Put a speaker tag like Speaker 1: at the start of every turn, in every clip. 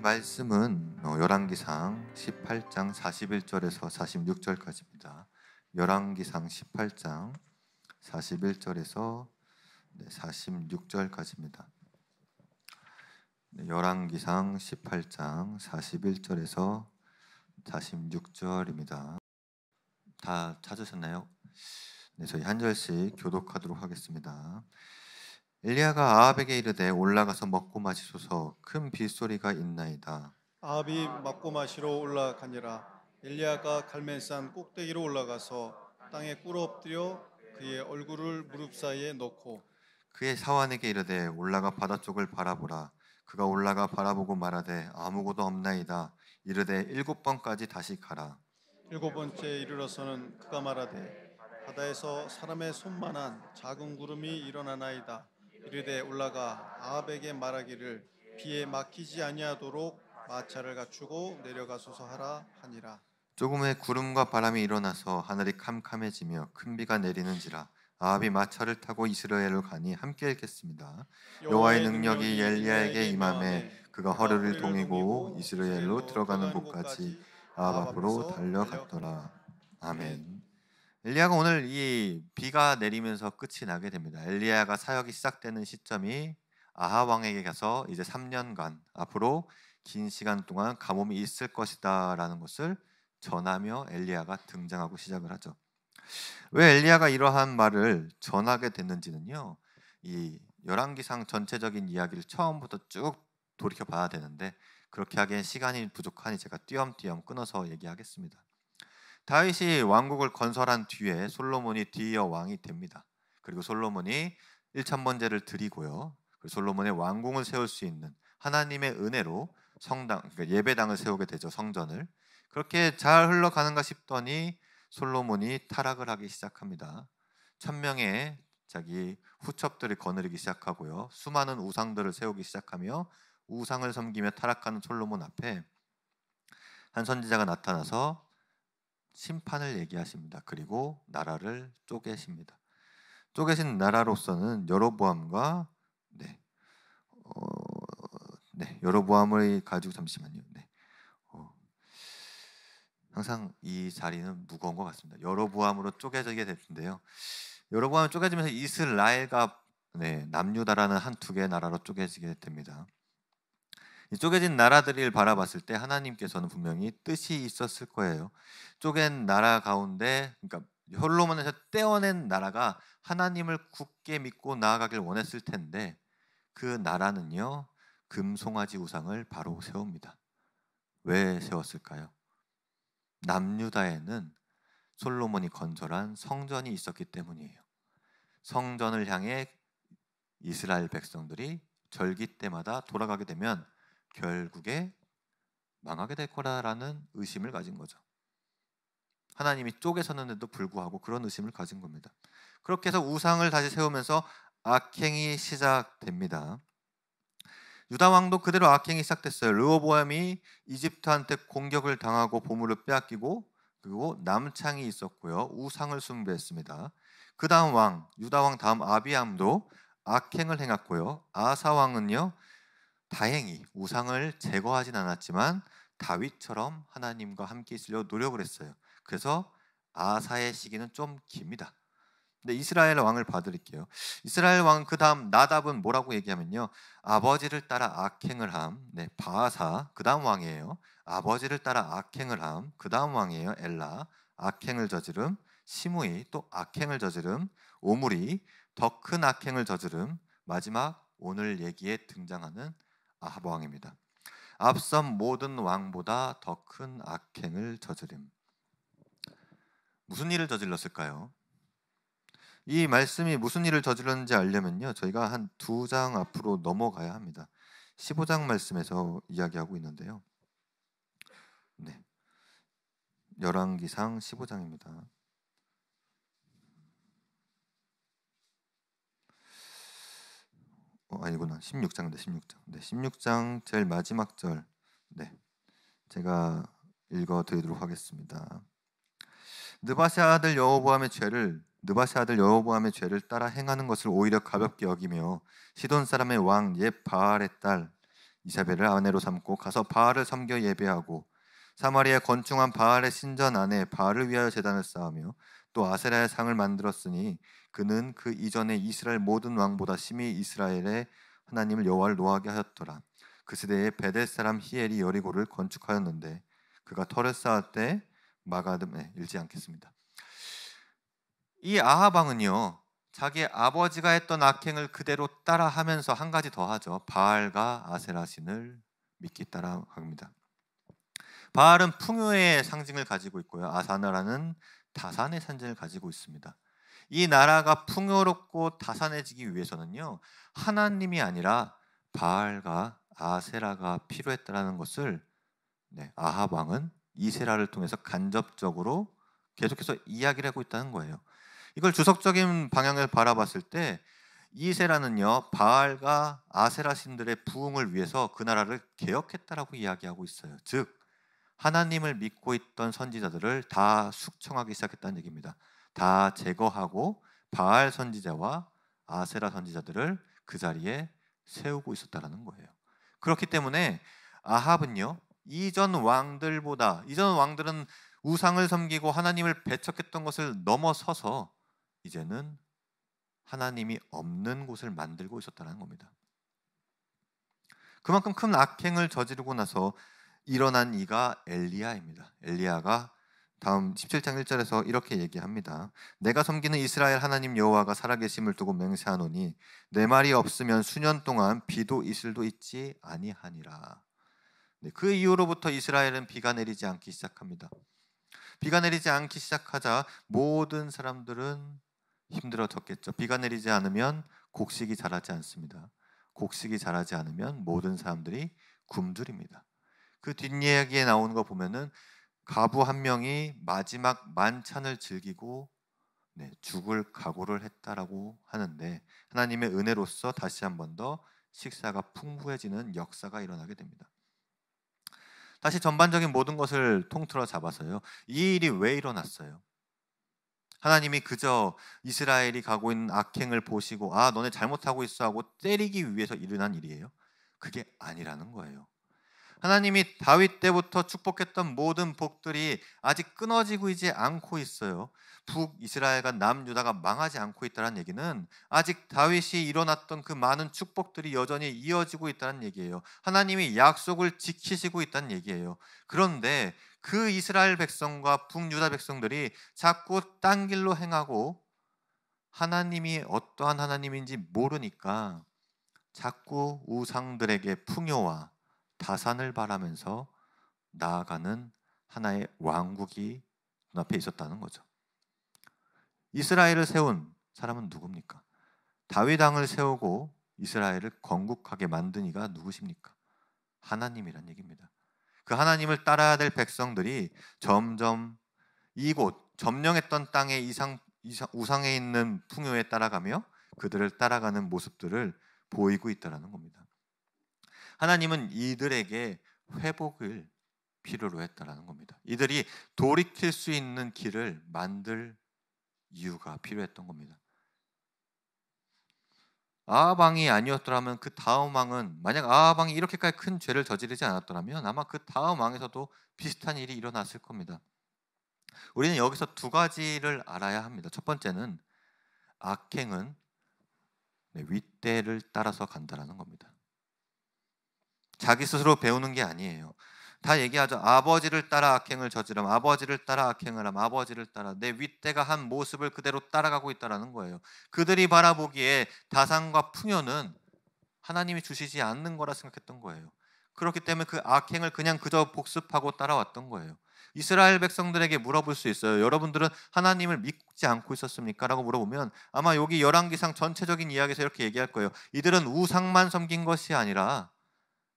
Speaker 1: 말씀은 열왕기상 18장 41절에서 46절까지입니다. 열왕기상 18장 41절에서 46절까지입니다. 열왕기상 18장 41절에서 46절입니다. 다 찾으셨나요? 네, 저희 한 절씩 교독하도록 하겠습니다. 엘리야가 아합에게 이르되 올라가서 먹고 마시소서, 큰 빗소리가 있나이다.
Speaker 2: 아합이 먹고 마시러 올라가니라. 엘리야가 갈멜산 꼭대기로 올라가서 땅에 꿇어 엎드려 그의 얼굴을 무릎 사이에 넣고
Speaker 1: 그의 사환에게 이르되 올라가 바다 쪽을 바라보라. 그가 올라가 바라보고 말하되 아무것도 없나이다. 이르되 7번까지 다시 가라.
Speaker 2: 7번째 이르러서는 그가 말하되 바다에서 사람의 손만한 작은 구름이 일어나나이다. 이르되 올라가 아합에게 말하기를 비에 막히지 아니하도록 마차를 갖추고 내려가소서 하라 하니라.
Speaker 1: 조금의 구름과 바람이 일어나서 하늘이 캄캄해지며 큰 비가 내리는지라. 아합이 마차를 타고 이스라엘로 가니 함께 읽겠습니다. 여호와의 능력이 엘리야에게 임하매 그가 허리를 동이고 이스라엘로 들어가는 곳까지 아합 앞으로 달려갔더라. 아멘. 엘리야가 오늘 이 비가 내리면서 끝이 나게 됩니다. 엘리야가 사역이 시작되는 시점이 아합 왕에게 가서 이제 3년간 앞으로 긴 시간 동안 가뭄이 있을 것이다라는 것을 전하며 엘리야가 등장하고 시작을 하죠. 왜 엘리야가 이러한 말을 전하게 됐는지는요, 이 열왕기상 전체적인 이야기를 처음부터 쭉 돌이켜 봐야 되는데 그렇게 하기엔 시간이 부족하니 제가 띄엄띄엄 끊어서 얘기하겠습니다. 다윗이 왕국을 건설한 뒤에 솔로몬이 뒤이어 왕이 됩니다. 그리고 솔로몬이 1000번제를 드리고요. 그리고 솔로몬의 왕궁을 세울 수 있는 하나님의 은혜로 성당, 그러니까 예배당을 세우게 되죠. 성전을. 그렇게 잘 흘러가는가 싶더니 솔로몬이 타락을 하기 시작합니다. 1000명의 자기 후첩들을 거느리기 시작하고요. 수많은 우상들을 세우기 시작하며 우상을 섬기며 타락하는 솔로몬 앞에 한 선지자가 나타나서 심판을 얘기하십니다. 그리고 나라를 쪼개십니다. 쪼개신 나라로서는 여로보암과 여로보암을 가지고 잠시만요. 항상 이 자리는 무거운 것 같습니다. 여로보암으로 쪼개지게 됐는데요. 여로보암이 쪼개지면서 이스라엘과 남유다라는 한 두 개의 나라로 쪼개지게 됩니다. 이 쪼개진 나라들을 바라봤을 때 하나님께서는 분명히 뜻이 있었을 거예요. 쪼갠 나라 가운데, 그러니까 솔로몬에서 떼어낸 나라가 하나님을 굳게 믿고 나아가길 원했을 텐데 그 나라는요, 금송아지 우상을 바로 세웁니다. 왜 세웠을까요? 남유다에는 솔로몬이 건설한 성전이 있었기 때문이에요. 성전을 향해 이스라엘 백성들이 절기 때마다 돌아가게 되면 결국에 망하게 될 거라는 의심을 가진 거죠. 하나님이 쪼개셨는데도 불구하고 그런 의심을 가진 겁니다. 그렇게 해서 우상을 다시 세우면서 악행이 시작됩니다. 유다 왕도 그대로 악행이 시작됐어요. 르호보암이 이집트한테 공격을 당하고 보물을 빼앗기고 그리고 남창이 있었고요. 우상을 숭배했습니다. 그 다음 왕, 유다 왕 다음 아비암도 악행을 행했고요. 아사 왕은요, 다행히 우상을 제거하진 않았지만 다윗처럼 하나님과 함께 있으려고 노력을 했어요. 그래서 아사의 시기는 좀 깁니다. 근데 이스라엘 왕을 봐드릴게요. 이스라엘 왕 그 다음 나답은 뭐라고 얘기하면요, 아버지를 따라 악행을 함. 바아사 그 다음 왕이에요. 아버지를 따라 악행을 함. 그 다음 왕이에요. 엘라 악행을 저지름. 시므이 또 악행을 저지름. 오므리 더 큰 악행을 저지름. 마지막 오늘 얘기에 등장하는 아합 왕입니다. 앞선 모든 왕보다 더 큰 악행을 저지름. 무슨 일을 저질렀을까요? 이 말씀이 무슨 일을 저질렀는지 알려면요, 저희가 한 2장 앞으로 넘어가야 합니다. 15장 말씀에서 이야기하고 있는데요. 열왕기상 15장입니다. 아니구나. 16장인데 16장. 16장 제일 마지막 절. 제가 읽어 드리도록 하겠습니다. 느바세 아들 여로보암의 죄를 따라 행하는 것을 오히려 가볍게 여기며 시돈 사람의 왕 옛 바알의 딸 이사벨을 아내로 삼고 가서 바알을 섬겨 예배하고 사마리아에 건축한 바알의 신전 안에 바알을 위하여 제단을 쌓으며 또 아세라의 상을 만들었으니 그는 그 이전에 이스라엘 모든 왕보다 심히 이스라엘의 하나님을 여호와를 노하게 하였더라. 그 시대에 베델 사람 히엘이 여리고를 건축하였는데 그가 터를 쌓을 때 마가듬에 일지 않겠습니다. 이 아합 왕은요, 자기 아버지가 했던 악행을 그대로 따라하면서 한 가지 더 하죠. 바알과 아세라 신을 믿기 따라합니다. 바알은 풍요의 상징을 가지고 있고요, 아사나라는 다산의 상징을 가지고 있습니다. 이 나라가 풍요롭고 다산해지기 위해서는요, 하나님이 아니라 바알과 아세라가 필요했다는 것을 아합 왕은 이세라를 통해서 간접적으로 계속해서 이야기를 하고 있다는 거예요. 이걸 주석적인 방향을 바라봤을 때 이세라는요, 바알과 아세라 신들의 부흥을 위해서 그 나라를 개혁했다라고 이야기하고 있어요. 즉 하나님을 믿고 있던 선지자들을 다 숙청하기 시작했다는 얘기입니다. 다 제거하고 바알 선지자와 아세라 선지자들을 그 자리에 세우고 있었다는 거예요. 그렇기 때문에 아합은요, 이전 왕들은 우상을 섬기고 하나님을 배척했던 것을 넘어서서 이제는 하나님이 없는 곳을 만들고 있었다는 겁니다. 그만큼 큰 악행을 저지르고 나서 일어난 이가 엘리야입니다. 엘리야가 다음 17장 1절에서 이렇게 얘기합니다. 내가 섬기는 이스라엘 하나님 여호와가 살아계심을 두고 맹세하노니 내 말이 없으면 수년 동안 비도 이슬도 있지 아니하니라. 그 이후로부터 이스라엘은 비가 내리지 않기 시작합니다. 비가 내리지 않기 시작하자 모든 사람들은 힘들어졌겠죠. 비가 내리지 않으면 곡식이 자라지 않습니다. 곡식이 자라지 않으면 모든 사람들이 굶주립니다. 그 뒷이야기에 나오는 거 보면은 가부 한 명이 마지막 만찬을 즐기고 죽을 각오를 했다라고 하는데, 하나님의 은혜로서 다시 한 번 더 식사가 풍부해지는 역사가 일어나게 됩니다. 다시 전반적인 모든 것을 통틀어 잡아서요, 이 일이 왜 일어났어요? 하나님이 그저 이스라엘이 가고 있는 악행을 보시고 너네 잘못하고 있어 하고 때리기 위해서 일어난 일이에요? 그게 아니라는 거예요. 하나님이 다윗 때부터 축복했던 모든 복들이 아직 끊어지고 있지 않고 있어요. 북이스라엘과 남유다가 망하지 않고 있다는 얘기는 아직 다윗이 일어났던 그 많은 축복들이 여전히 이어지고 있다는 얘기예요. 하나님이 약속을 지키시고 있다는 얘기예요. 그런데 그 이스라엘 백성과 북유다 백성들이 자꾸 딴 길로 행하고 하나님이 어떠한 하나님인지 모르니까 자꾸 우상들에게 풍요와 다산을 바라면서 나아가는 하나의 왕국이 눈앞에 있었다는 거죠. 이스라엘을 세운 사람은 누굽니까? 다윗 왕을 세우고 이스라엘을 건국하게 만든 이가 누구십니까? 하나님이란 얘기입니다. 그 하나님을 따라야 될 백성들이 점점 이곳 점령했던 땅의 우상에 있는 풍요에 따라가며 그들을 따라가는 모습들을 보이고 있다는 겁니다. 하나님은 이들에게 회복을 필요로 했다는 겁니다. 이들이 돌이킬 수 있는 길을 만들 이유가 필요했던 겁니다. 아합 왕이 아니었더라면 그 다음 왕은, 만약 아합 왕이 이렇게까지 큰 죄를 저지르지 않았더라면 아마 그 다음 왕에서도 비슷한 일이 일어났을 겁니다. 우리는 여기서 두 가지를 알아야 합니다. 첫 번째는 악행은 윗대를 따라서 간다는 겁니다. 자기 스스로 배우는 게 아니에요. 다 얘기하죠. 아버지를 따라 악행을 저지르면, 아버지를 따라 악행을 하면, 아버지를 따라 내 윗대가 한 모습을 그대로 따라가고 있다는 거예요. 그들이 바라보기에 다산과 풍요는 하나님이 주시지 않는 거라 생각했던 거예요. 그렇기 때문에 그 악행을 그냥 그저 복습하고 따라왔던 거예요. 이스라엘 백성들에게 물어볼 수 있어요. 여러분들은 하나님을 믿지 않고 있었습니까? 라고 물어보면 아마 여기 열왕기상 전체적인 이야기에서 이렇게 얘기할 거예요. 이들은 우상만 섬긴 것이 아니라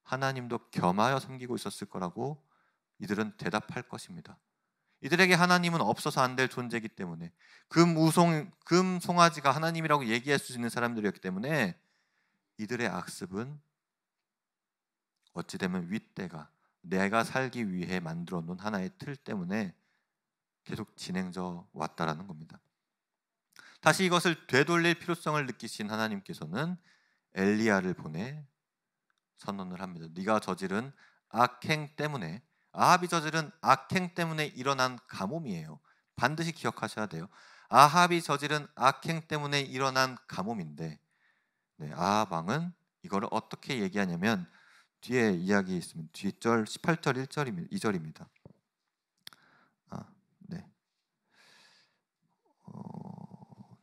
Speaker 1: 하나님도 겸하여 섬기고 있었을 거라고 이들은 대답할 것입니다. 이들에게 하나님은 없어서 안 될 존재이기 때문에, 금 송아지가 하나님이라고 얘기할 수 있는 사람들이었기 때문에 이들의 악습은 어찌되면 윗대가 내가 살기 위해 만들어 놓은 하나의 틀 때문에 계속 진행져 왔다라는 겁니다. 다시 이것을 되돌릴 필요성을 느끼신 하나님께서는 엘리야를 보내 선언을 합니다. 네가 저지른 악행 때문에, 아합이 저지른 악행 때문에 일어난 가뭄이에요. 반드시 기억하셔야 돼요. 아합이 저지른 악행 때문에 일어난 가뭄인데, 아합 왕은 이거를 어떻게 얘기하냐면 뒤에 이야기 있으면 뒷절 18절 1절입니다. 2절입니다. 네.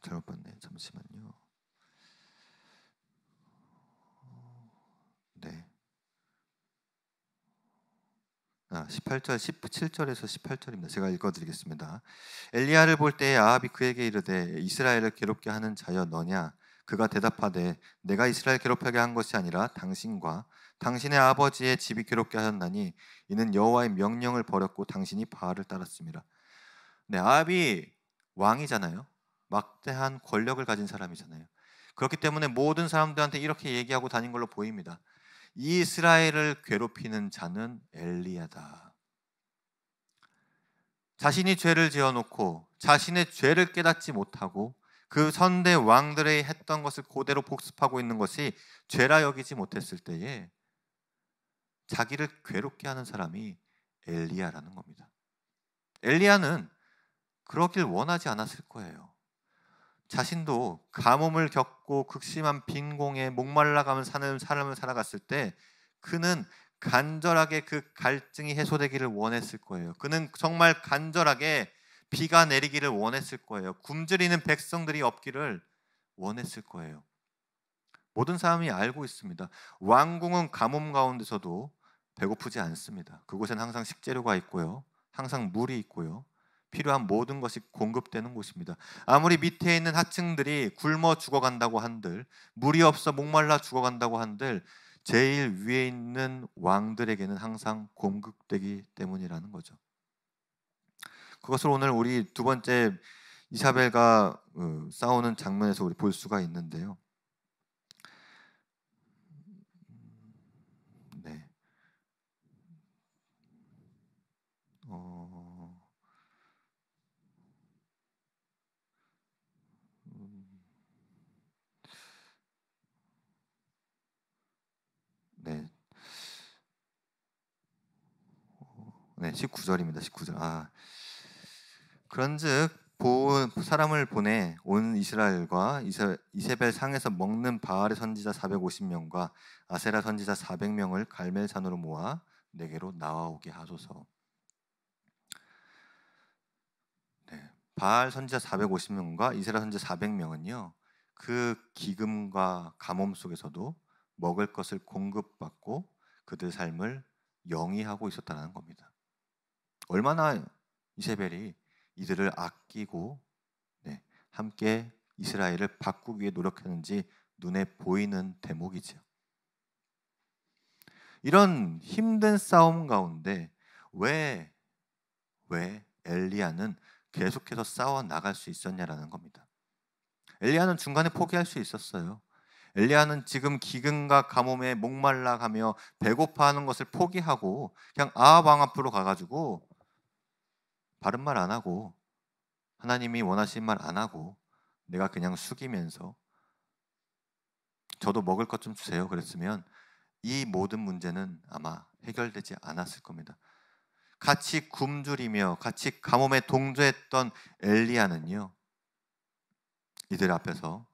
Speaker 1: 잘못 봤네. 잠시만요. 네. 18절 17절에서 18절입니다. 제가 읽어드리겠습니다. 엘리야를 볼 때에 아합이 그에게 이르되 이스라엘을 괴롭게 하는 자여 너냐? 그가 대답하되 내가 이스라엘 괴롭하게 한 것이 아니라 당신과 당신의 아버지의 집이 괴롭게 하였나니 이는 여호와의 명령을 버렸고 당신이 바알을 따랐습니다. 아합이 왕이잖아요. 막대한 권력을 가진 사람이잖아요. 그렇기 때문에 모든 사람들한테 이렇게 얘기하고 다닌 걸로 보입니다. 이스라엘을 괴롭히는 자는 엘리야다. 자신이 죄를 지어놓고 자신의 죄를 깨닫지 못하고 그 선대 왕들이 했던 것을 그대로 복습하고 있는 것이 죄라 여기지 못했을 때에 자기를 괴롭게 하는 사람이 엘리야라는 겁니다. 엘리야는 그러길 원하지 않았을 거예요. 자신도 가뭄을 겪고 극심한 빈공에 목말라가면 사는 삶을 살아갔을 때 그는 간절하게 그 갈증이 해소되기를 원했을 거예요. 그는 정말 간절하게 비가 내리기를 원했을 거예요. 굶주리는 백성들이 없기를 원했을 거예요. 모든 사람이 알고 있습니다. 왕궁은 가뭄 가운데서도 배고프지 않습니다. 그곳엔 항상 식재료가 있고요. 항상 물이 있고요. 필요한 모든 것이 공급되는 곳입니다. 아무리 밑에 있는 하층들이 굶어 죽어간다고 한들, 물이 없어 목말라 죽어간다고 한들 제일 위에 있는 왕들에게는 항상 공급되기 때문이라는 거죠. 그것을 오늘 우리 두 번째 이사벨과 싸우는 장면에서 우리 볼 수가 있는데요. 네. 네. 네, 19절입니다. 19절. 그런즉 사람을 보내 온 이스라엘과 이세벨 상에서 먹는 바알의 선지자 450명과 아세라 선지자 400명을 갈멜산으로 모아 내게로 나와오게 하소서. 바알 선지자 450명과 이세라 선지자 400명은요. 그 기금과 가뭄 속에서도 먹을 것을 공급받고 그들 삶을 영위하고 있었다는 겁니다. 얼마나 이세벨이 이들을 아끼고 함께 이스라엘을 바꾸기 위해 노력했는지 눈에 보이는 대목이죠. 이런 힘든 싸움 가운데 왜 엘리야는 계속해서 싸워 나갈 수 있었냐라는 겁니다. 엘리야는 중간에 포기할 수 있었어요. 엘리야는 지금 기근과 가뭄에 목말라가며 배고파하는 것을 포기하고 그냥 아합 왕 앞으로 가가지고 바른 말 안 하고 하나님이 원하시는 말 안 하고 내가 그냥 숙이면서 저도 먹을 것 좀 주세요 그랬으면 이 모든 문제는 아마 해결되지 않았을 겁니다. 같이 굶주리며 같이 가뭄에 동조했던 엘리야는요, 이들 앞에서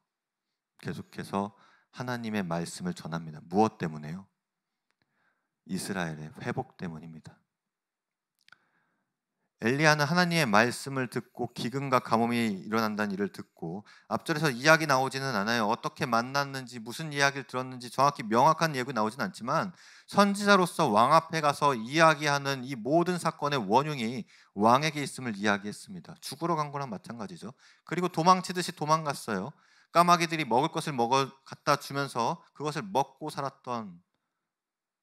Speaker 1: 계속해서 하나님의 말씀을 전합니다. 무엇 때문에요? 이스라엘의 회복 때문입니다. 엘리야는 하나님의 말씀을 듣고 기근과 가뭄이 일어난다는 일을 듣고 앞절에서 이야기 나오지는 않아요. 어떻게 만났는지 무슨 이야기를 들었는지 정확히 명확한 얘기 나오진 않지만 선지자로서 왕 앞에 가서 이야기하는 이 모든 사건의 원흉이 왕에게 있음을 이야기했습니다. 죽으러 간 거랑 마찬가지죠. 그리고 도망치듯이 도망갔어요. 까마귀들이 먹을 것을 갖다 주면서 그것을 먹고 살았던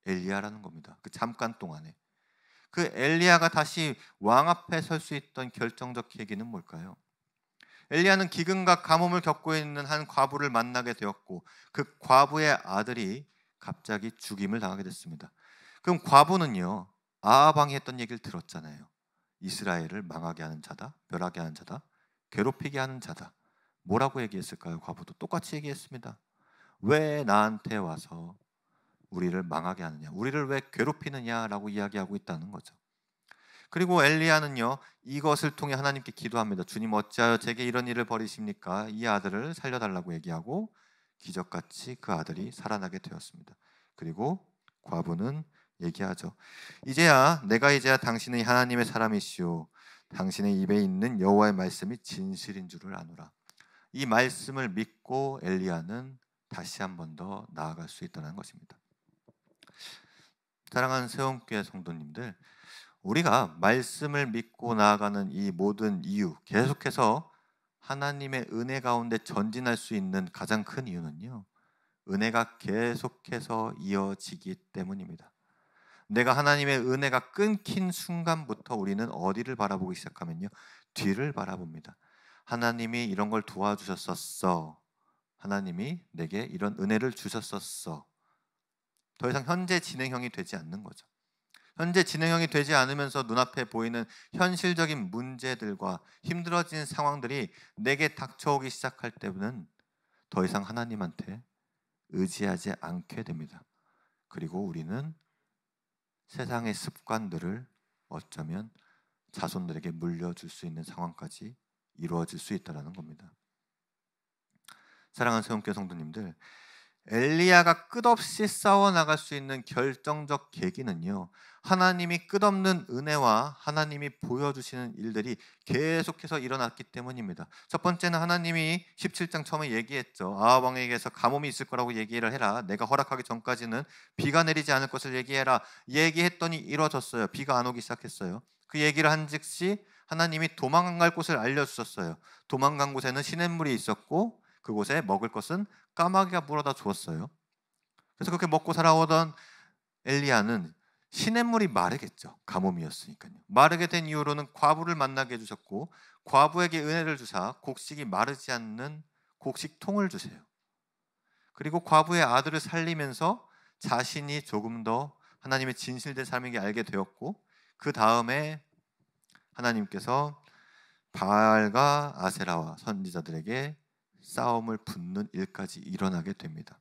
Speaker 1: 엘리야라는 겁니다. 그 잠깐 동안에. 그 엘리야가 다시 왕 앞에 설 수 있던 결정적 계기는 뭘까요? 엘리야는 기근과 가뭄을 겪고 있는 한 과부를 만나게 되었고 그 과부의 아들이 갑자기 죽임을 당하게 됐습니다. 그럼 과부는요, 아합 왕이 했던 얘기를 들었잖아요. 이스라엘을 망하게 하는 자다, 멸하게 하는 자다, 괴롭히게 하는 자다. 뭐라고 얘기했을까요? 과부도 똑같이 얘기했습니다. 왜 나한테 와서 우리를 망하게 하느냐, 우리를 왜 괴롭히느냐라고 이야기하고 있다는 거죠. 그리고 엘리야는요, 이것을 통해 하나님께 기도합니다. 주님, 어찌하여 제게 이런 일을 벌이십니까? 이 아들을 살려달라고 얘기하고 기적같이 그 아들이 살아나게 되었습니다. 그리고 과부는 얘기하죠. 내가 이제야 당신은 하나님의 사람이시오. 당신의 입에 있는 여호와의 말씀이 진실인 줄을 아노라. 이 말씀을 믿고 엘리야는 다시 한 번 더 나아갈 수 있다는 것입니다. 사랑하는 새움교회 성도님들, 우리가 말씀을 믿고 나아가는 이 모든 이유, 계속해서 하나님의 은혜 가운데 전진할 수 있는 가장 큰 이유는요, 은혜가 계속해서 이어지기 때문입니다. 내가 하나님의 은혜가 끊긴 순간부터 우리는 어디를 바라보기 시작하면요, 뒤를 바라봅니다. 하나님이 이런 걸 도와주셨었어. 하나님이 내게 이런 은혜를 주셨었어. 더 이상 현재 진행형이 되지 않는 거죠. 현재 진행형이 되지 않으면서 눈앞에 보이는 현실적인 문제들과 힘들어진 상황들이 내게 닥쳐오기 시작할 때는 더 이상 하나님한테 의지하지 않게 됩니다. 그리고 우리는 세상의 습관들을 어쩌면 자손들에게 물려줄 수 있는 상황까지 이루어질 수 있다는 겁니다. 사랑하는 새움교회 성도님들, 엘리야가 끝없이 싸워나갈 수 있는 결정적 계기는요, 하나님이 끝없는 은혜와 하나님이 보여주시는 일들이 계속해서 일어났기 때문입니다. 첫 번째는 하나님이 17장 처음에 얘기했죠. 아합 왕에게서 가뭄이 있을 거라고 얘기를 해라. 내가 허락하기 전까지는 비가 내리지 않을 것을 얘기해라. 얘기했더니 이루어졌어요. 비가 안 오기 시작했어요. 그 얘기를 한 즉시 하나님이 도망갈 곳을 알려주셨어요. 도망간 곳에는 시냇물이 있었고 그곳에 먹을 것은 까마귀가 물어다 주었어요. 그래서 그렇게 먹고 살아오던 엘리야는 시냇물이 마르겠죠. 가뭄이었으니까요. 마르게 된 이후로는 과부를 만나게 해주셨고, 과부에게 은혜를 주사 곡식이 마르지 않는 곡식통을 주세요. 그리고 과부의 아들을 살리면서 자신이 조금 더 하나님의 진실된 삶에게 알게 되었고, 그 다음에 하나님께서 바알과 아세라와 선지자들에게 싸움을 붙는 일까지 일어나게 됩니다.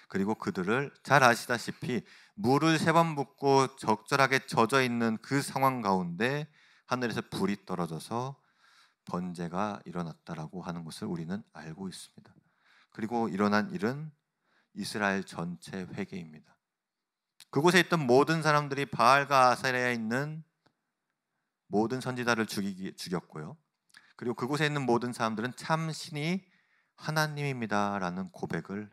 Speaker 1: 그리고 그들을 잘 아시다시피 물을 3번 붓고 적절하게 젖어 있는 그 상황 가운데 하늘에서 불이 떨어져서 번제가 일어났다라고 하는 것을 우리는 알고 있습니다. 그리고 일어난 일은 이스라엘 전체 회개입니다. 그곳에 있던 모든 사람들이 바알과 아세라에 있는 모든 선지자를 죽였고요. 그리고 그곳에 있는 모든 사람들은 참 신이 하나님입니다라는 고백을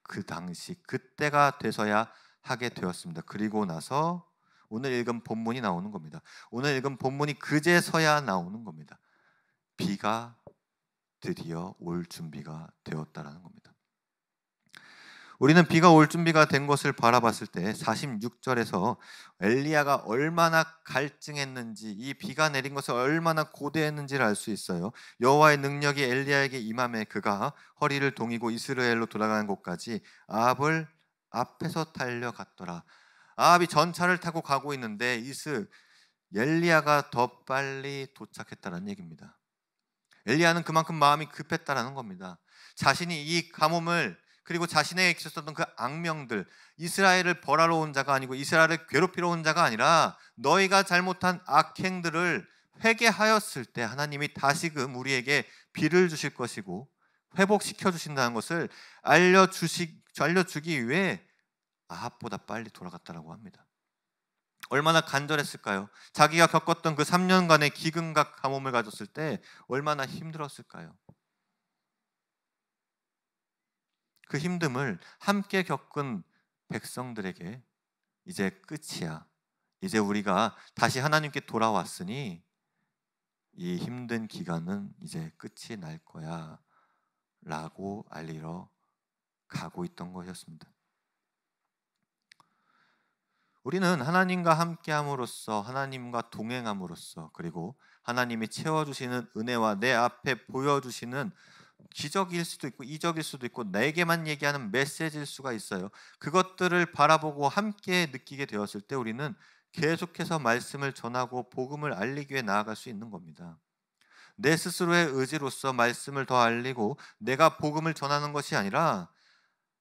Speaker 1: 그 당시 그때가 돼서야 하게 되었습니다. 그리고 나서 오늘 읽은 본문이 나오는 겁니다. 오늘 읽은 본문이 그제서야 나오는 겁니다. 비가 드디어 올 준비가 되었다라는 겁니다. 우리는 비가 올 준비가 된 것을 바라봤을 때 46절에서 엘리야가 얼마나 갈증했는지, 이 비가 내린 것을 얼마나 고대했는지를 알 수 있어요. 여호와의 능력이 엘리야에게 임함에 그가 허리를 동이고 이스라엘로 돌아가는 곳까지 아합을 앞에서 달려갔더라. 아합이 전차를 타고 가고 있는데 엘리야가 더 빨리 도착했다는 얘기입니다. 엘리야는 그만큼 마음이 급했다라는 겁니다. 자신이 이 가뭄을, 그리고 자신에게 있었던 그 악명들, 이스라엘을 벌하러 온 자가 아니고 이스라엘을 괴롭히러 온 자가 아니라 너희가 잘못한 악행들을 회개하였을 때 하나님이 다시금 우리에게 비를 주실 것이고 회복시켜 주신다는 것을 알려주기 위해 아합보다 빨리 돌아갔다라고 합니다. 얼마나 간절했을까요? 자기가 겪었던 그 3년간의 기근과 가뭄을 가졌을 때 얼마나 힘들었을까요? 그 힘듦을 함께 겪은 백성들에게 이제 끝이야. 이제 우리가 다시 하나님께 돌아왔으니 이 힘든 기간은 이제 끝이 날 거야 라고 알리러 가고 있던 것이었습니다. 우리는 하나님과 함께함으로써, 하나님과 동행함으로써, 그리고 하나님이 채워주시는 은혜와 내 앞에 보여주시는 기적일 수도 있고 이적일 수도 있고 내게만 얘기하는 메시지일 수가 있어요. 그것들을 바라보고 함께 느끼게 되었을 때 우리는 계속해서 말씀을 전하고 복음을 알리기 위해 나아갈 수 있는 겁니다. 내 스스로의 의지로서 말씀을 더 알리고 내가 복음을 전하는 것이 아니라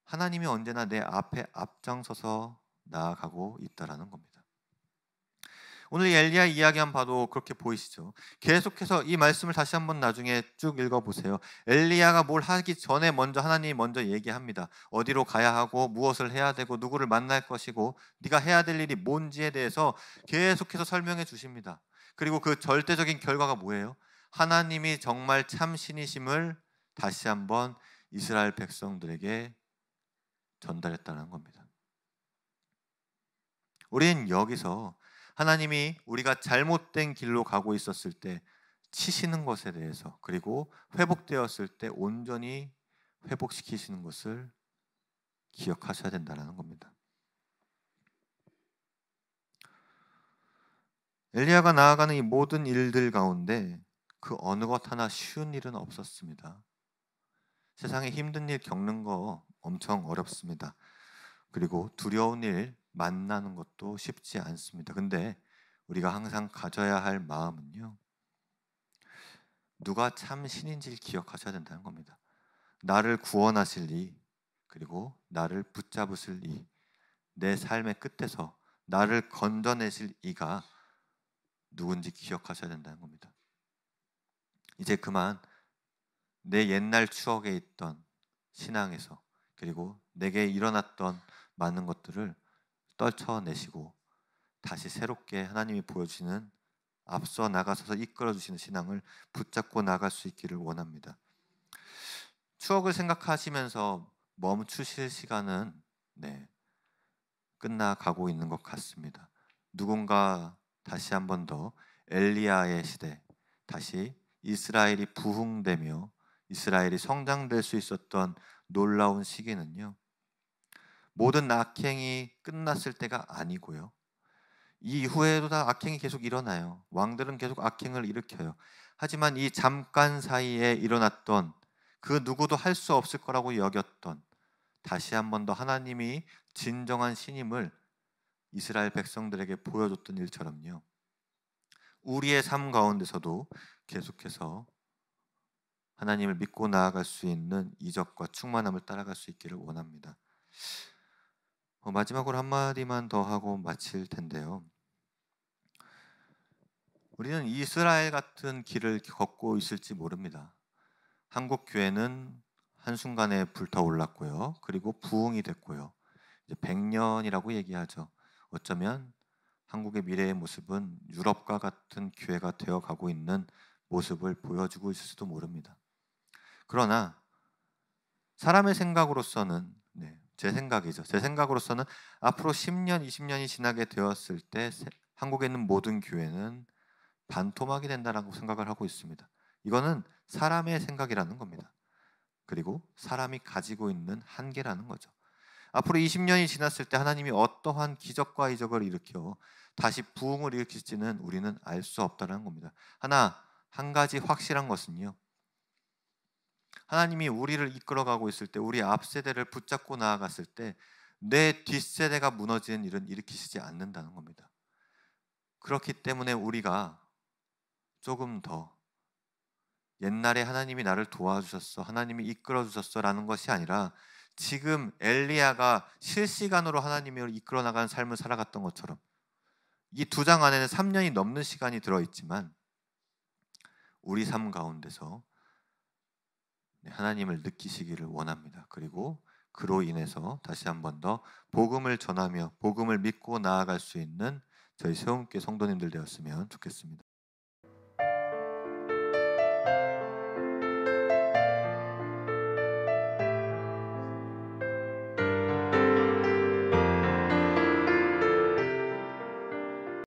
Speaker 1: 하나님이 언제나 내 앞에 앞장서서 나아가고 있다라는 겁니다. 오늘 엘리야 이야기만 봐도 그렇게 보이시죠? 계속해서 이 말씀을 다시 한번 나중에 쭉 읽어보세요. 엘리야가 뭘 하기 전에 먼저 하나님이 먼저 얘기합니다. 어디로 가야 하고 무엇을 해야 되고 누구를 만날 것이고 네가 해야 될 일이 뭔지에 대해서 계속해서 설명해 주십니다. 그리고 그 절대적인 결과가 뭐예요? 하나님이 정말 참 신이심을 다시 한번 이스라엘 백성들에게 전달했다는 겁니다. 우리는 여기서 하나님이 우리가 잘못된 길로 가고 있었을 때 치시는 것에 대해서, 그리고 회복되었을 때 온전히 회복시키시는 것을 기억하셔야 된다는 겁니다. 엘리야가 나아가는 이 모든 일들 가운데 그 어느 것 하나 쉬운 일은 없었습니다. 세상에 힘든 일 겪는 거 엄청 어렵습니다. 그리고 두려운 일 만나는 것도 쉽지 않습니다. 근데 우리가 항상 가져야 할 마음은요, 누가 참 신인지를 기억하셔야 된다는 겁니다. 나를 구원하실 이, 그리고 나를 붙잡으실 이, 내 삶의 끝에서 나를 건져내실 이가 누군지 기억하셔야 된다는 겁니다. 이제 그만 내 옛날 추억에 있던 신앙에서, 그리고 내게 일어났던 많은 것들을 떨쳐내시고 다시 새롭게 하나님이 보여주시는, 앞서 나가서서 이끌어주시는 신앙을 붙잡고 나갈 수 있기를 원합니다. 추억을 생각하시면서 멈추실 시간은 끝나가고 있는 것 같습니다. 누군가 다시 한 번 더 엘리야의 시대, 다시 이스라엘이 부흥되며 이스라엘이 성장될 수 있었던 놀라운 시기는요, 모든 악행이 끝났을 때가 아니고요, 이 이후에도 다 악행이 계속 일어나요. 왕들은 계속 악행을 일으켜요. 하지만 이 잠깐 사이에 일어났던, 그 누구도 할 수 없을 거라고 여겼던, 다시 한 번 더 하나님이 진정한 신임을 이스라엘 백성들에게 보여줬던 일처럼요, 우리의 삶 가운데서도 계속해서 하나님을 믿고 나아갈 수 있는 이적과 충만함을 따라갈 수 있기를 원합니다. 마지막으로 한마디만 더 하고 마칠 텐데요, 우리는 이스라엘 같은 길을 걷고 있을지 모릅니다. 한국 교회는 한순간에 불타올랐고요, 그리고 부흥이 됐고요, 이제 100년이라고 얘기하죠. 어쩌면 한국의 미래의 모습은 유럽과 같은 교회가 되어가고 있는 모습을 보여주고 있을 수도 모릅니다. 그러나 사람의 생각으로서는, 제 생각이죠. 제 생각으로서는 앞으로 10년, 20년이 지나게 되었을 때 한국에 있는 모든 교회는 반토막이 된다라고 생각을 하고 있습니다. 이거는 사람의 생각이라는 겁니다. 그리고 사람이 가지고 있는 한계라는 거죠. 앞으로 20년이 지났을 때 하나님이 어떠한 기적과 이적을 일으켜 다시 부흥을 일으킬지는 우리는 알 수 없다는 겁니다. 한 가지 확실한 것은요, 하나님이 우리를 이끌어가고 있을 때, 우리 앞 세대를 붙잡고 나아갔을 때 내 뒷세대가 무너지는 일은 일으키시지 않는다는 겁니다. 그렇기 때문에 우리가 조금 더 옛날에 하나님이 나를 도와주셨어, 하나님이 이끌어주셨어 라는 것이 아니라, 지금 엘리야가 실시간으로 하나님을 이끌어 나가는 삶을 살아갔던 것처럼, 이 2장 안에는 3년이 넘는 시간이 들어있지만 우리 삶 가운데서 하나님을 느끼시기를 원합니다. 그리고 그로 인해서 다시 한 번 더 복음을 전하며 복음을 믿고 나아갈 수 있는 저희 세움교회 성도님들 되었으면 좋겠습니다.